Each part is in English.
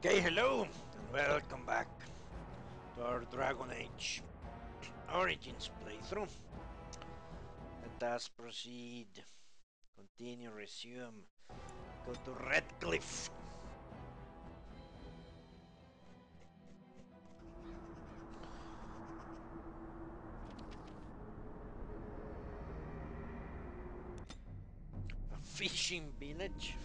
Okay, hello, and welcome back to our Dragon Age Origins playthrough. Let us proceed. Continue, resume. Go to Redcliff. A fishing village?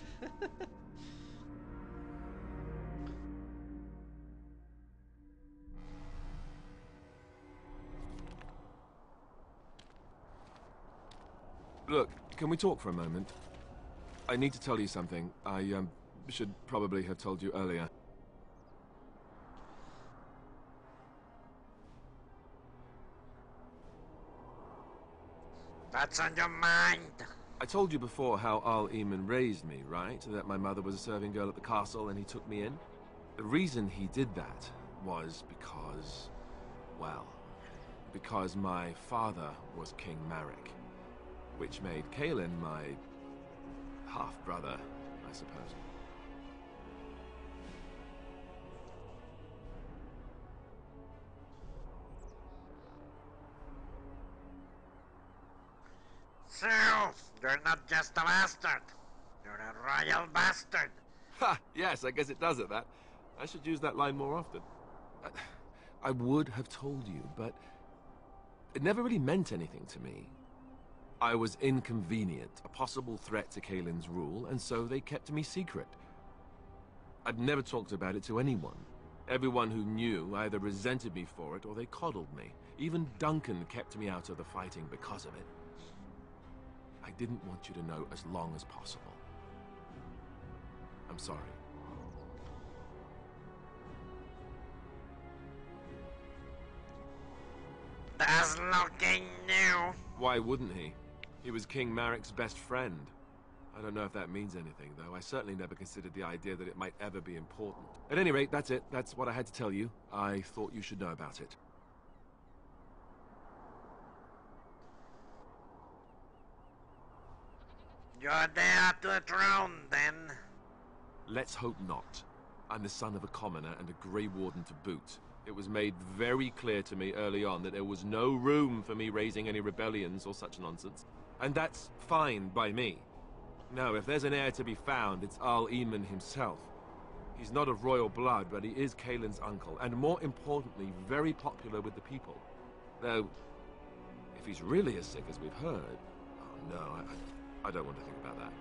Look, can we talk for a moment? I need to tell you something. I should probably have told you earlier. What's on your mind? I told you before how Al-Eamon raised me, right? That my mother was a serving girl at the castle and he took me in? The reason he did that was because... well, because my father was King Marek, which made Kaelin my half-brother, I suppose. So, you're not just a bastard. You're a royal bastard. Ha! Yes, I guess it does at that. I should use that line more often. I would have told you, but it never really meant anything to me. I was inconvenient, a possible threat to Kaelin's rule, and so they kept me secret. I'd never talked about it to anyone. Everyone who knew either resented me for it or they coddled me. Even Duncan kept me out of the fighting because of it. I didn't want you to know as long as possible. I'm sorry. That's looking new. Why wouldn't he? He was King Marek's best friend. I don't know if that means anything, though. I certainly never considered the idea that it might ever be important. At any rate, that's it. That's what I had to tell you. I thought you should know about it. You're there to the throne, then. Let's hope not. I'm the son of a commoner and a Grey Warden to boot. It was made very clear to me early on that there was no room for me raising any rebellions or such nonsense. And that's fine by me. No, if there's an heir to be found, it's Al-Eamon himself. He's not of royal blood, but he is Kaelin's uncle, and more importantly, very popular with the people. Though, if he's really as sick as we've heard... oh no, I don't want to think about that.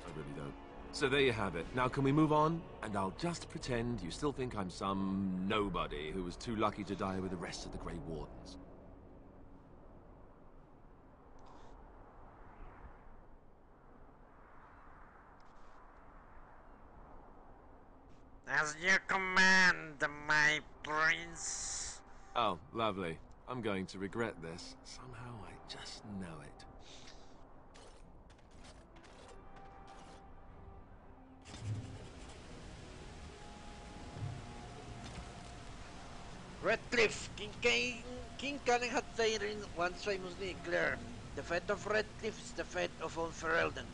I really don't. So there you have it. Now can we move on? And I'll just pretend you still think I'm some nobody who was too lucky to die with the rest of the Grey Wardens. As you command, my prince. Oh, lovely. I'm going to regret this. Somehow I just know it. Redcliff, King Canning had once famously declared, the fate of Redcliff is the fate of all Ferelden.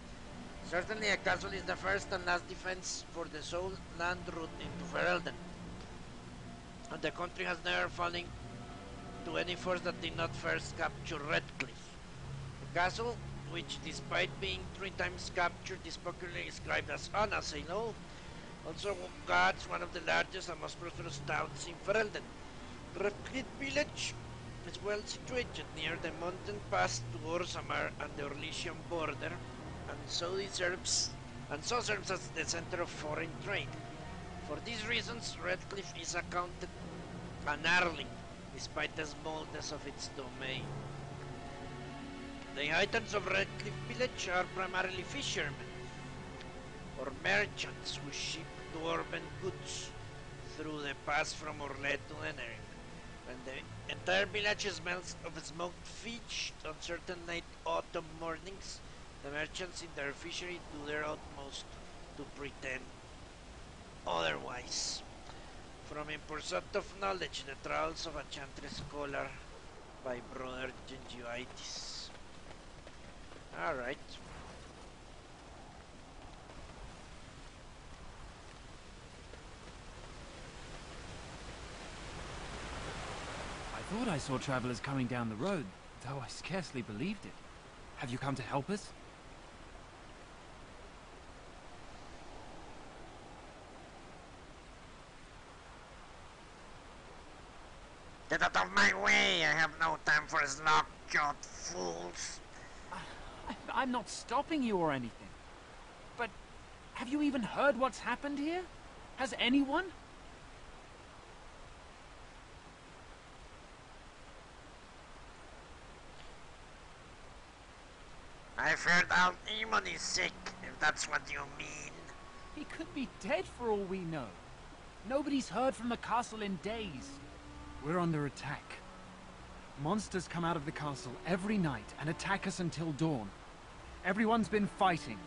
Certainly a castle is the first and last defense for the sole land route into Ferelden. And the country has never fallen to any force that did not first capture Redcliff. The castle, which despite being 3 times captured is popularly described as unassailable, also guards one of the largest and most prosperous towns in Ferelden. Redcliff village is well situated near the mountain pass to Orzammar and the Orlesian border, and so serves as the center of foreign trade. For these reasons, Redcliff is accounted an earling, despite the smallness of its domain. The inhabitants of Redcliff village are primarily fishermen, or merchants who ship dwarven goods through the pass from Orle to Enerin. When the entire village smells of smoked fish on certain late autumn mornings, the merchants in their fishery do their utmost to pretend otherwise. From In Pursuit of Knowledge, the Travels of a Chantress Scholar by Brother Gingivitis. Alright. thought I saw travelers coming down the road, though I scarcely believed it. Have you come to help us? Get out of my way! I have no time for slop-jawed fools. I'm not stopping you or anything. But have you even heard what's happened here? Has anyone? I've heard Al-Iman is sick, if that's what you mean. He could be dead for all we know. Nobody's heard from the castle in days. We're under attack. Monsters come out of the castle every night and attack us until dawn. Everyone's been fighting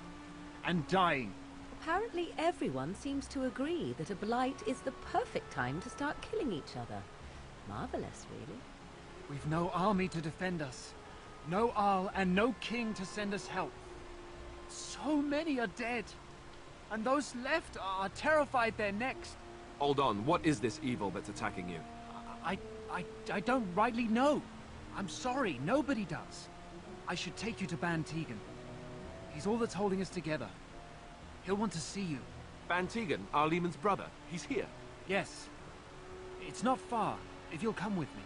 and dying. Apparently everyone seems to agree that a blight is the perfect time to start killing each other. Marvelous, really. We've no army to defend us. No Arl and no king to send us help. So many are dead. And those left are terrified they're next. Hold on, what is this evil that's attacking you? I don't rightly know. I'm sorry, nobody does. I should take you to Bann. He's all that's holding us together. He'll want to see you. Bann, our Lehman's brother. He's here. Yes. It's not far, if you'll come with me.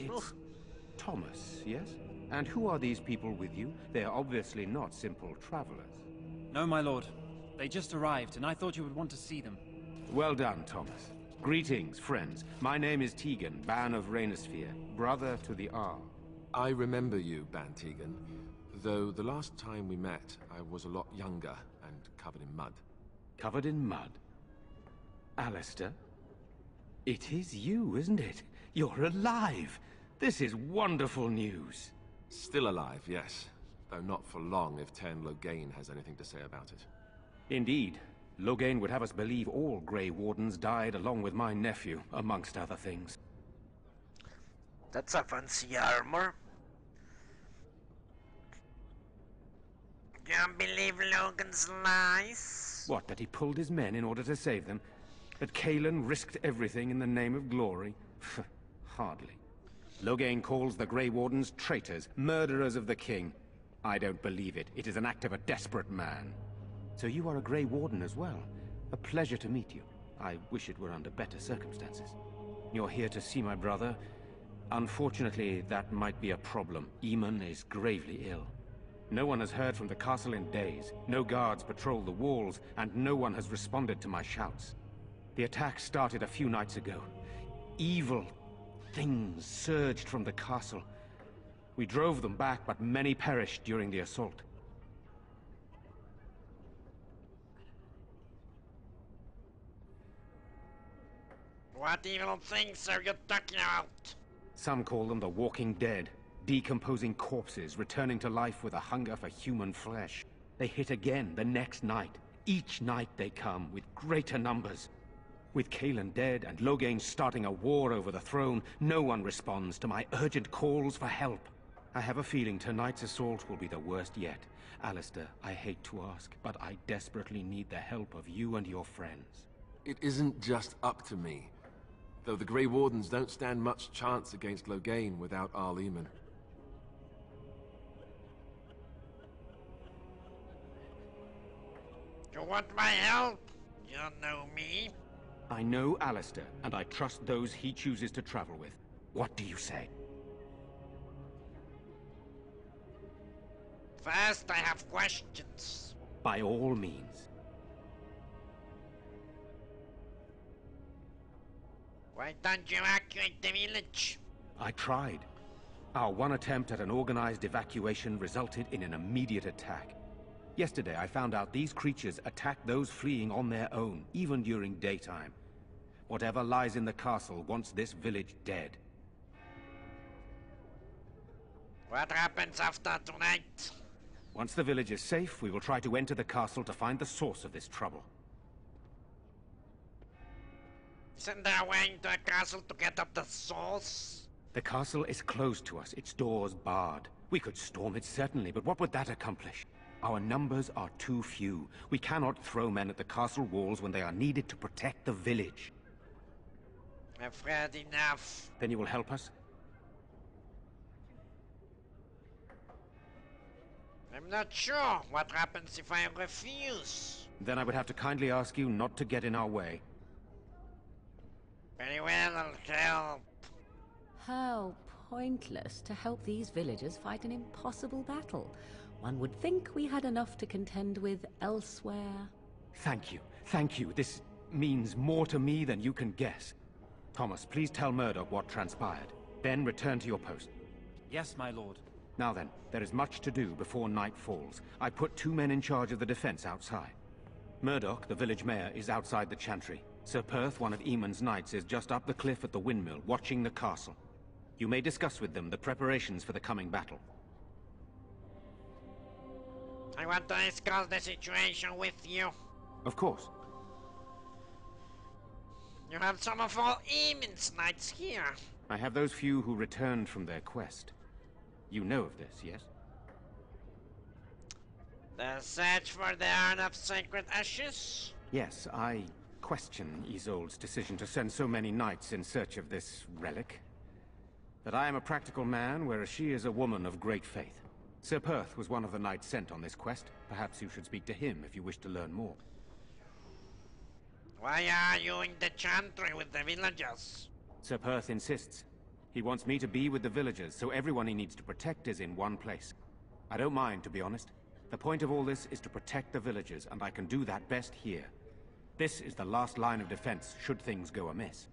It's Thomas, yes? And who are these people with you? They are obviously not simple travelers. No, my lord. They just arrived, and I thought you would want to see them. Well done, Thomas. Greetings, friends. My name is Tegan, Bann of Rainersphere, brother to the Arl. I remember you, Bann, though the last time we met, I was a lot younger and covered in mud. Covered in mud? Alistair? It is you, isn't it? You're alive! This is wonderful news. Still alive, yes. Though not for long if Ten Loghain has anything to say about it. Indeed. Loghain would have us believe all Grey Wardens died along with my nephew, amongst other things. That's a fancy armor. Can't believe Logan's lies. What, that he pulled his men in order to save them? That Cailan risked everything in the name of glory? Hardly. Loghain calls the Grey Wardens traitors, murderers of the king. I don't believe it. It is an act of a desperate man. So you are a Grey Warden as well. A pleasure to meet you. I wish it were under better circumstances. You're here to see my brother. Unfortunately, that might be a problem. Eamon is gravely ill. No one has heard from the castle in days. No guards patrol the walls, and no one has responded to my shouts. The attack started a few nights ago. Evil things surged from the castle. We drove them back, but many perished during the assault. What evil things are you talking about? Some call them the Walking Dead, decomposing corpses returning to life with a hunger for human flesh. They hit again the next night. Each night they come with greater numbers. With Cailan dead and Loghain starting a war over the throne, no one responds to my urgent calls for help. I have a feeling tonight's assault will be the worst yet. Alistair, I hate to ask, but I desperately need the help of you and your friends. It isn't just up to me. Though the Grey Wardens don't stand much chance against Loghain without Al-Eamon. You want my help? You know me. I know Alistair, and I trust those he chooses to travel with. What do you say? First, I have questions. By all means. Why don't you evacuate the village? I tried. Our one attempt at an organized evacuation resulted in an immediate attack. Yesterday, I found out these creatures attack those fleeing on their own, even during daytime. Whatever lies in the castle wants this village dead. What happens after tonight? Once the village is safe, we will try to enter the castle to find the source of this trouble. Isn't there a way into a castle to get at the source? The castle is closed to us, its doors barred. We could storm it certainly, but what would that accomplish? Our numbers are too few. We cannot throw men at the castle walls when they are needed to protect the village. I've had enough. Then you will help us? I'm not sure. What happens if I refuse? Then I would have to kindly ask you not to get in our way. Very well, I'll help. How pointless to help these villagers fight an impossible battle. One would think we had enough to contend with elsewhere. Thank you. Thank you. This means more to me than you can guess. Thomas, please tell Murdoch what transpired. Then return to your post. Yes, my lord. Now then, there is much to do before night falls. I put 2 men in charge of the defense outside. Murdoch, the village mayor, is outside the chantry. Sir Perth, one of Eamon's knights, is just up the cliff at the windmill, watching the castle. You may discuss with them the preparations for the coming battle. I want to discuss the situation with you. Of course. You have some of all Eamon's knights here. I have those few who returned from their quest. You know of this, yes? The search for the urn of sacred ashes? Yes, I question Isolde's decision to send so many knights in search of this relic. But I am a practical man, whereas she is a woman of great faith. Sir Perth was one of the knights sent on this quest. Perhaps you should speak to him if you wish to learn more. Why are you in the chantry with the villagers? Sir Perth insists. He wants me to be with the villagers, so everyone he needs to protect is in one place. I don't mind, to be honest. The point of all this is to protect the villagers, and I can do that best here. This is the last line of defense, should things go amiss.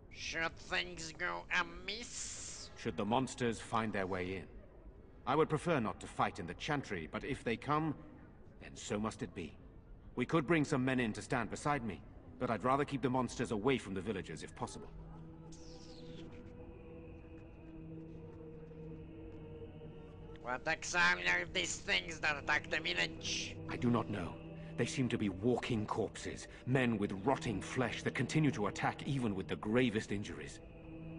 Should things go amiss? Should the monsters find their way in. I would prefer not to fight in the chantry, but if they come, then so must it be. We could bring some men in to stand beside me, but I'd rather keep the monsters away from the villagers if possible. What exactly are these things that attack the village? I do not know. They seem to be walking corpses, men with rotting flesh that continue to attack even with the gravest injuries.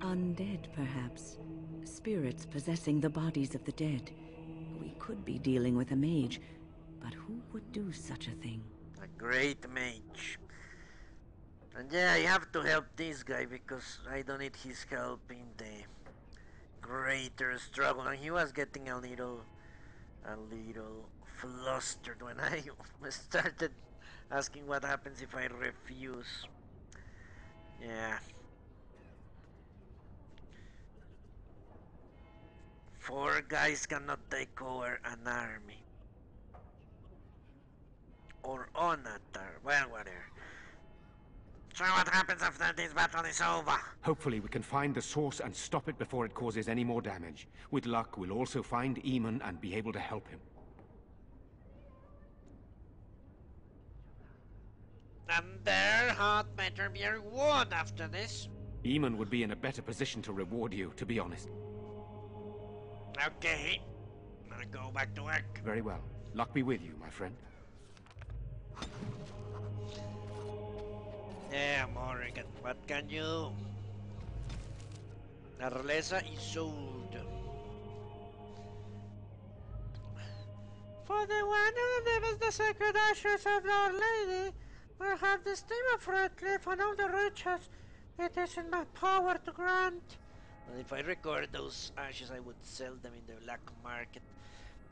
Undead, perhaps. Spirits possessing the bodies of the dead. We could be dealing with a mage, but who would do such a thing? A great mage. And yeah, I have to help this guy because I don't need his help in the greater struggle. And he was getting a little flustered when I started asking what happens if I refuse. Yeah. 4 guys cannot take over an army. Or on a turn. Well, whatever. So what happens after this battle is over? Hopefully we can find the source and stop it before it causes any more damage. With luck, we'll also find Eamon and be able to help him. And their heart better be a reward after this. Eamon would be in a better position to reward you, to be honest. Okay. I'll go back to work. Very well. Luck be with you, my friend. Yeah, Morrigan, what can you do? La realeza is sold. For the one who delivers the sacred ashes of Our Lady, will have the stream of Redcliff and all the riches it is in my power to grant. And if I record those ashes, I would sell them in the black market.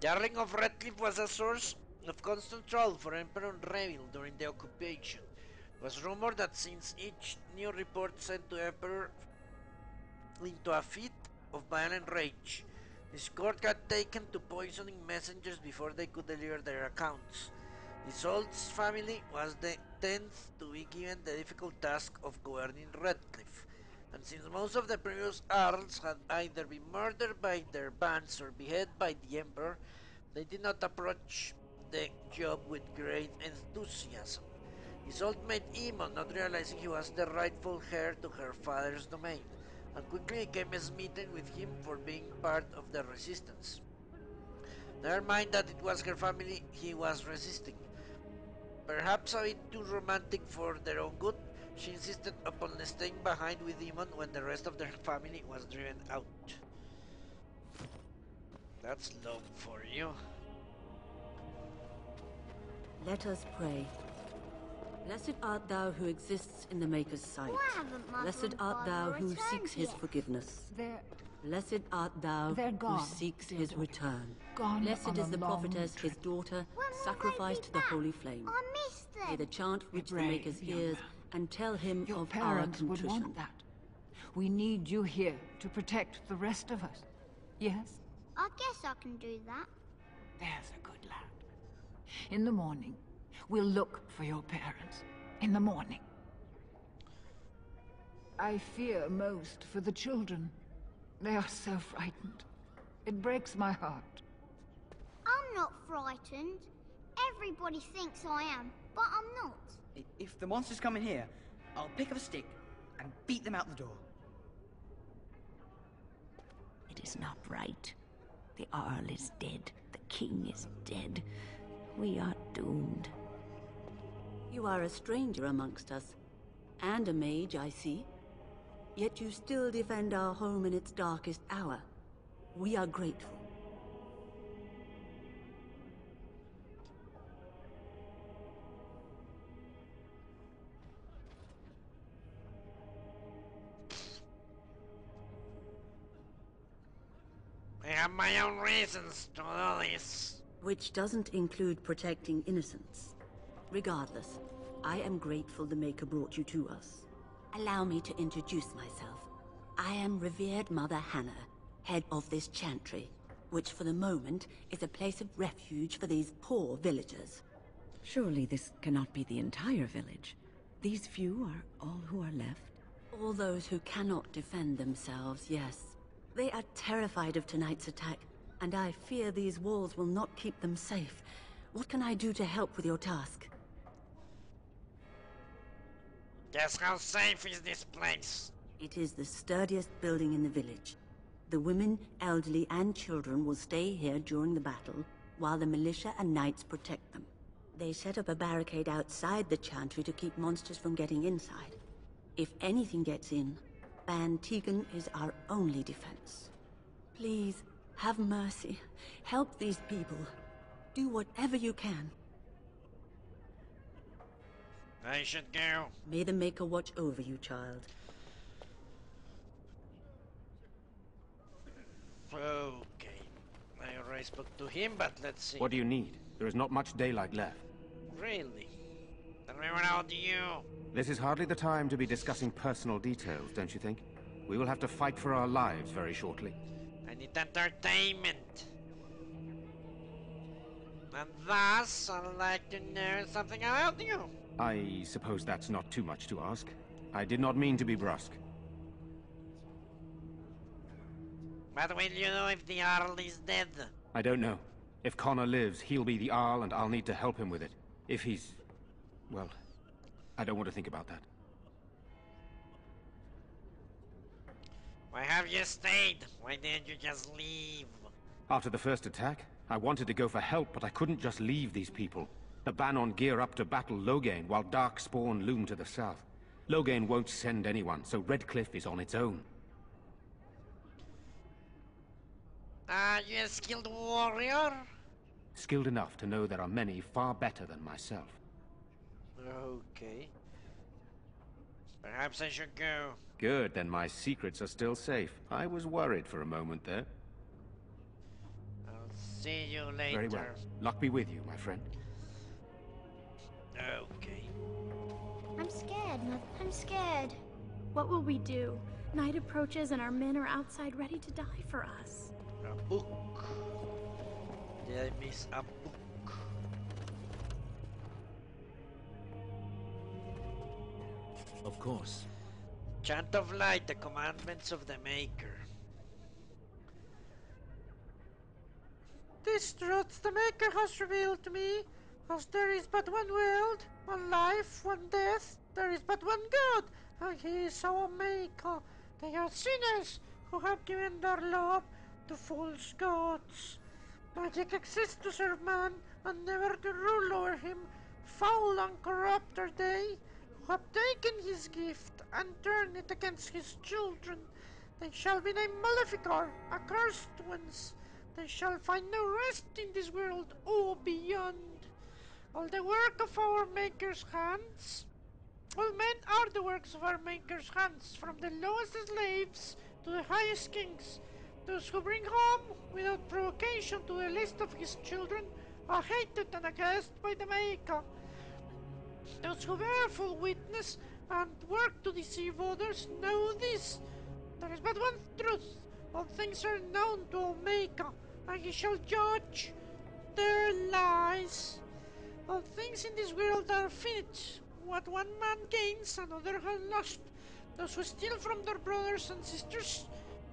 Darling of Redcliff was a source of constant trouble for Emperor Revil during the occupation. It was rumored that since each new report sent to Emperor into a fit of violent rage, his court had taken to poisoning messengers before they could deliver their accounts. Isolde's family was the 10th to be given the difficult task of governing Redcliff, and since most of the previous Earls had either been murdered by their bands or beheaded by the Emperor, they did not approach the job with great enthusiasm. His old mate Emon, not realizing he was the rightful heir to her father's domain, and quickly became smitten with him for being part of the resistance. Never mind that it was her family he was resisting. Perhaps a bit too romantic for their own good, she insisted upon staying behind with Demon when the rest of their family was driven out. That's love for you. Let us pray. Blessed art thou who exists in the Maker's sight. Blessed art thou who seeks his forgiveness. Blessed art thou who seeks his return. Blessed is the prophetess, his daughter, sacrificed to the holy flame. I missed them. May the chant reach the Maker's ears and tell him Your of our parents would contrition. want that. We need you here to protect the rest of us. Yes? I guess I can do that. There's a good lad. In the morning, we'll look for your parents. In the morning. I fear most for the children. They are so frightened. It breaks my heart. I'm not frightened. Everybody thinks I am, but I'm not. If the monsters come in here, I'll pick up a stick and beat them out the door. It is not right. The Arl is dead. The king is dead. We are doomed. You are a stranger amongst us, and a mage, I see. Yet you still defend our home in its darkest hour. We are grateful. I have my own reasons to do this. Which doesn't include protecting innocents. Regardless, I am grateful the Maker brought you to us. Allow me to introduce myself. I am revered Mother Hannah, head of this chantry, which for the moment is a place of refuge for these poor villagers. Surely this cannot be the entire village. These few are all who are left. All those who cannot defend themselves, yes. They are terrified of tonight's attack, and I fear these walls will not keep them safe. What can I do to help with your task? Guess how safe is this place? It is the sturdiest building in the village. The women, elderly, and children will stay here during the battle, while the militia and knights protect them. They set up a barricade outside the chantry to keep monsters from getting inside. If anything gets in, Bann is our only defense. Please, have mercy. Help these people. Do whatever you can. I should go. May the Maker watch over you, child. Okay. I already spoke to him, but let's see. What do you need? There is not much daylight left. Really? Then we went out to you. This is hardly the time to be discussing personal details, don't you think? We will have to fight for our lives very shortly. I need entertainment. And thus, I'd like to know something about you. I suppose that's not too much to ask. I did not mean to be brusque. But will you know if the Arl is dead? I don't know. If Connor lives, he'll be the Arl and I'll need to help him with it. If he's... well, I don't want to think about that. Why have you stayed? Why didn't you just leave? After the first attack, I wanted to go for help, but I couldn't just leave these people. The Bann gear up to battle Loghain, while Darkspawn loom to the south. Loghain won't send anyone, so Redcliff is on its own. Are you a skilled warrior? Skilled enough to know there are many far better than myself. Okay. Perhaps I should go. Good, then my secrets are still safe. I was worried for a moment there. I'll see you later. Very well. Luck be with you, my friend. Okay. I'm scared, Mother. I'm scared. What will we do? Night approaches and our men are outside ready to die for us. A book. Did I miss a book? Of course. Chant of Light, the commandments of the Maker. These truths the Maker has revealed to me. As there is but one world, one life, one death, there is but one God, and He is our Maker. They are sinners who have given their love to false gods. Magic exists to serve man, and never to rule over him. Foul and corrupt are they who have taken his gift and turned it against his children. They shall be named Maleficar, accursed ones. They shall find no rest in this world or beyond. All the work of our Maker's hands. All men are the works of our Maker's hands, from the lowest slaves to the highest kings. Those who bring harm without provocation to the least of his children are hated and accursed by the Maker. Those who bear full witness and work to deceive others know this. There is but one truth. All things are known to our Maker, and He shall judge their lies. All things in this world are finite. What one man gains, another has lost. Those who steal from their brothers and sisters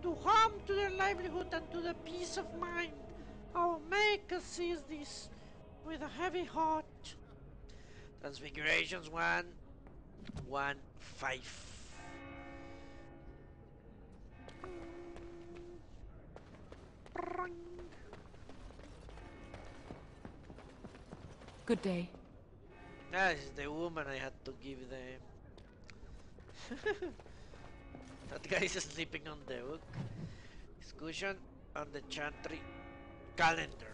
do harm to their livelihood and to the peace of mind. Our Maker sees this with a heavy heart. Transfigurations 1:1:5. Good day. This is the woman I had to give the... That guy is sleeping on the book. Discussion on the Chantry calendar.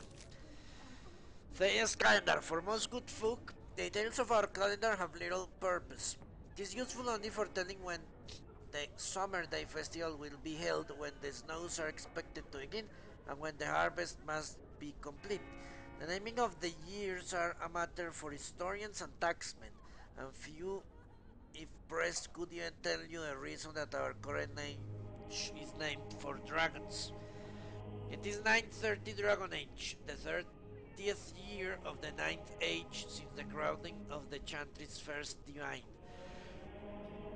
Thea's calendar. For most good folk, the details of our calendar have little purpose. It is useful only for telling when the summer day festival will be held, when the snows are expected to begin, and when the harvest must be complete. The naming of the years are a matter for historians and taxmen, and few, if pressed, could even tell you the reason that our current age is named for dragons. It is 930 Dragon Age, the 30th year of the 9th age since the crowning of the Chantry's first divine.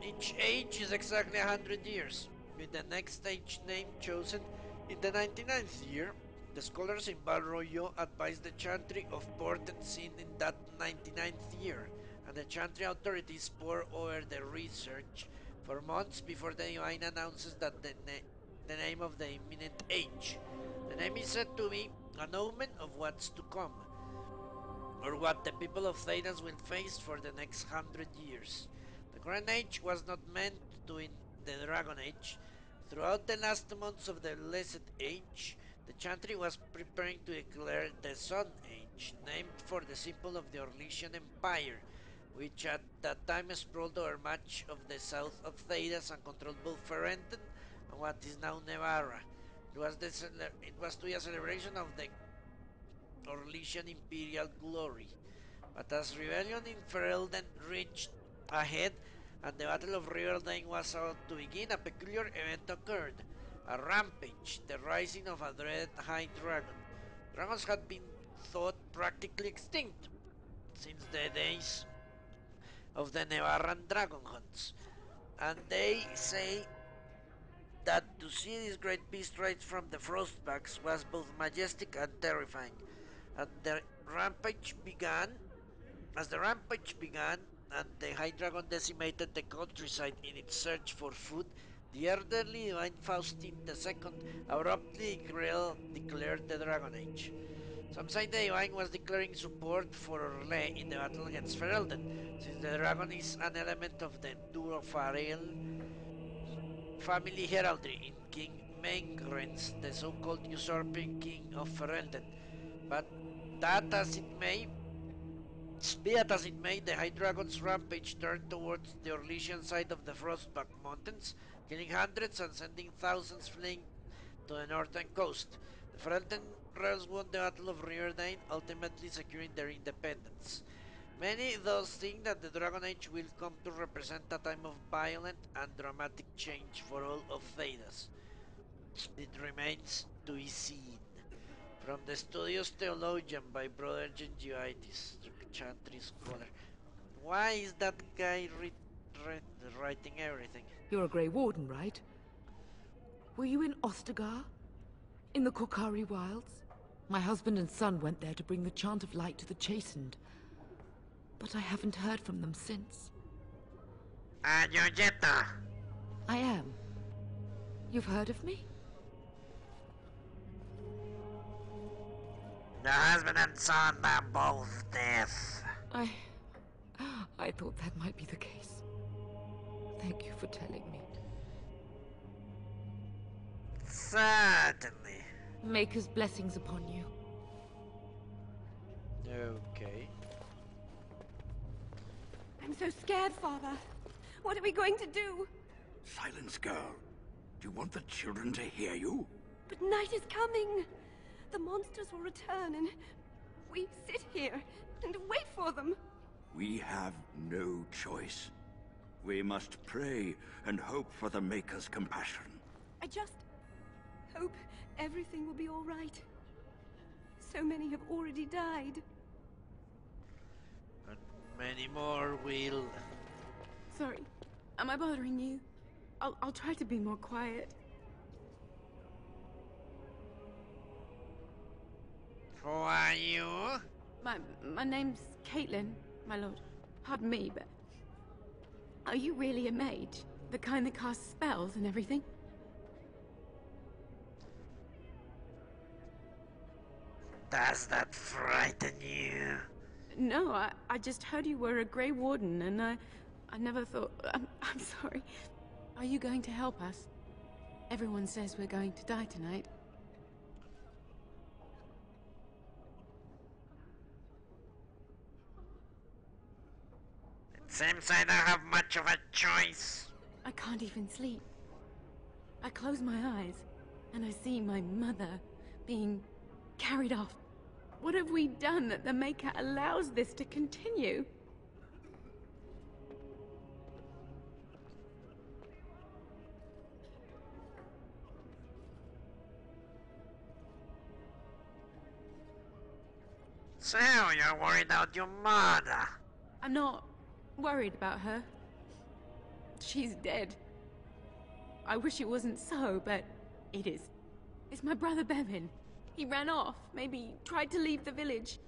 Each age is exactly 100 years, with the next age name chosen in the 99th year. The scholars in Val Royeaux advise the Chantry of portents seen in that 99th year, and the Chantry authorities pore over the research for months before the divine announces that the name of the imminent age. The name is said to be an omen of what's to come, or what the people of Thedas will face for the next 100 years. The current age was not meant to end the Dragon Age. Throughout the last months of the Blessed Age, the Chantry was preparing to declare the Sun Age, named for the symbol of the Orlesian Empire, which at that time sprawled over much of the south of Thedas and controlled both Ferenten and what is now Nevarra. It was to be a celebration of the Orlesian imperial glory. But as rebellion in Ferelden reached a head and the Battle of Riverdale was about to begin, a peculiar event occurred. A rampage, the rising of a dread high dragon. Dragons had been thought practically extinct since the days of the Nevarran dragon hunts, and they say that to see this great beast rise from the frostbacks was both majestic and terrifying. And the rampage began As the rampage began and the High Dragon decimated the countryside in its search for food, the elderly Divine Faustine II abruptly declared the Dragon Age. Some say the Divine was declaring support for Orlais in the battle against Ferelden, since the dragon is an element of the Durofarel family heraldry in King Mengrens, the so-called usurping king of Ferelden. But that as it may, Be it as it may, the High Dragon's rampage turned towards the Orlesian side of the Frostback Mountains, killing hundreds and sending thousands fleeing to the northern coast. The Ferelden Rebels won the Battle of Riverdale, ultimately securing their independence. Many thus think that the Dragon Age will come to represent a time of violent and dramatic change for all of Thedas. It remains to be seen. From the Studios Theologian by Brother Gingivitis, Chantry Scholar. Why is that guy writing everything? You're a Grey Warden, right? Were you in Ostagar? In the Korkari Wilds? My husband and son went there to bring the chant of light to the chastened. But I haven't heard from them since. And you're Jetta. I am. You've heard of me? Your husband and son are both dead. I thought that might be the case. Thank you for telling me. Certainly. Maker's blessings upon you. Okay. I'm so scared, Father. What are we going to do? Silence, girl. Do you want the children to hear you? But night is coming. The monsters will return and we sit here and wait for them. We have no choice. We must pray and hope for the Maker's compassion. I just hope everything will be all right. So many have already died. And many more will. Sorry. Am I bothering you? I'll try to be more quiet. Who are you? My name's Caitlin, my lord. Pardon me, but... Are you really a mage? The kind that casts spells and everything? Does that frighten you? No, I just heard you were a Grey Warden, and I never thought... I'm sorry. Are you going to help us? Everyone says we're going to die tonight. It seems I don't have much of a choice. I can't even sleep. I close my eyes, and I see my mother being carried off. What have we done that the Maker allows this to continue? So, you're worried about your mother? I'm not worried about her. She's dead. I wish it wasn't so, but it is. It's my brother Bevan. He ran off, maybe tried to leave the village.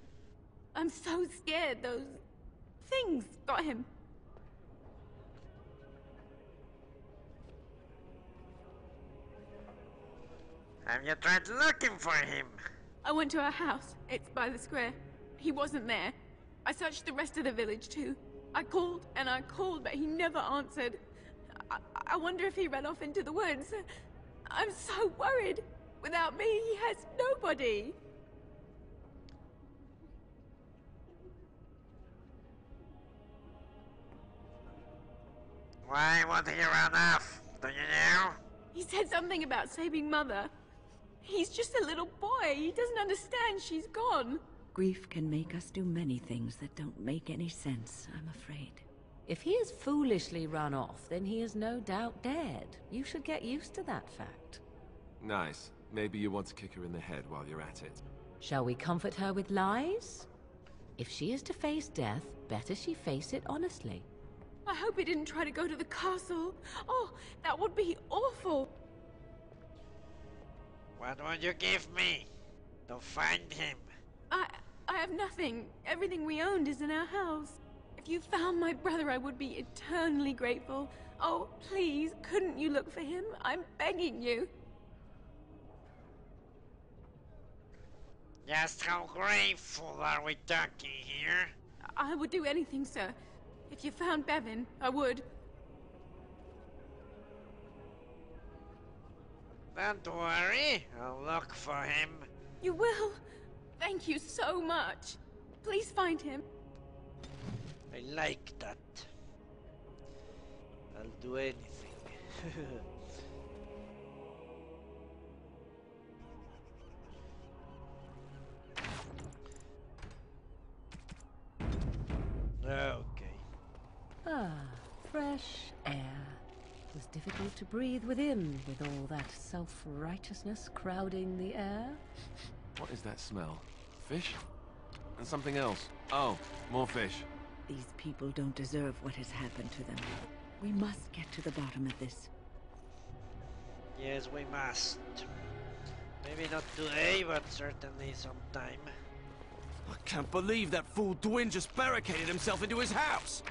I'm so scared those things got him. Have you tried looking for him? I went to our house. It's by the square. He wasn't there. I searched the rest of the village too. I called and I called, but he never answered. I wonder if he ran off into the woods. I'm so worried. Without me, he has nobody. Why would he run off? Do you know? He said something about saving Mother. He's just a little boy. He doesn't understand she's gone. Grief can make us do many things that don't make any sense, I'm afraid. If he has foolishly run off, then he is no doubt dead. You should get used to that fact. Nice. Maybe you want to kick her in the head while you're at it. Shall we comfort her with lies? If she is to face death, better she face it honestly. I hope he didn't try to go to the castle. Oh, that would be awful. What would you give me to find him? I have nothing. Everything we owned is in our house. If you found my brother, I would be eternally grateful. Oh, please, couldn't you look for him? I'm begging you. Just how grateful are we talking here? I would do anything, sir. If you found Bevan, I would. Don't worry, I'll look for him. You will? Thank you so much. Please find him. I like that. I'll do anything. Okay. Ah, fresh air. It was difficult to breathe within with all that self-righteousness crowding the air. What is that smell? Fish? And something else. Oh, more fish. These people don't deserve what has happened to them. We must get to the bottom of this. Yes, we must. Maybe not today, but certainly sometime. I can't believe that fool Dwyn just barricaded himself into his house!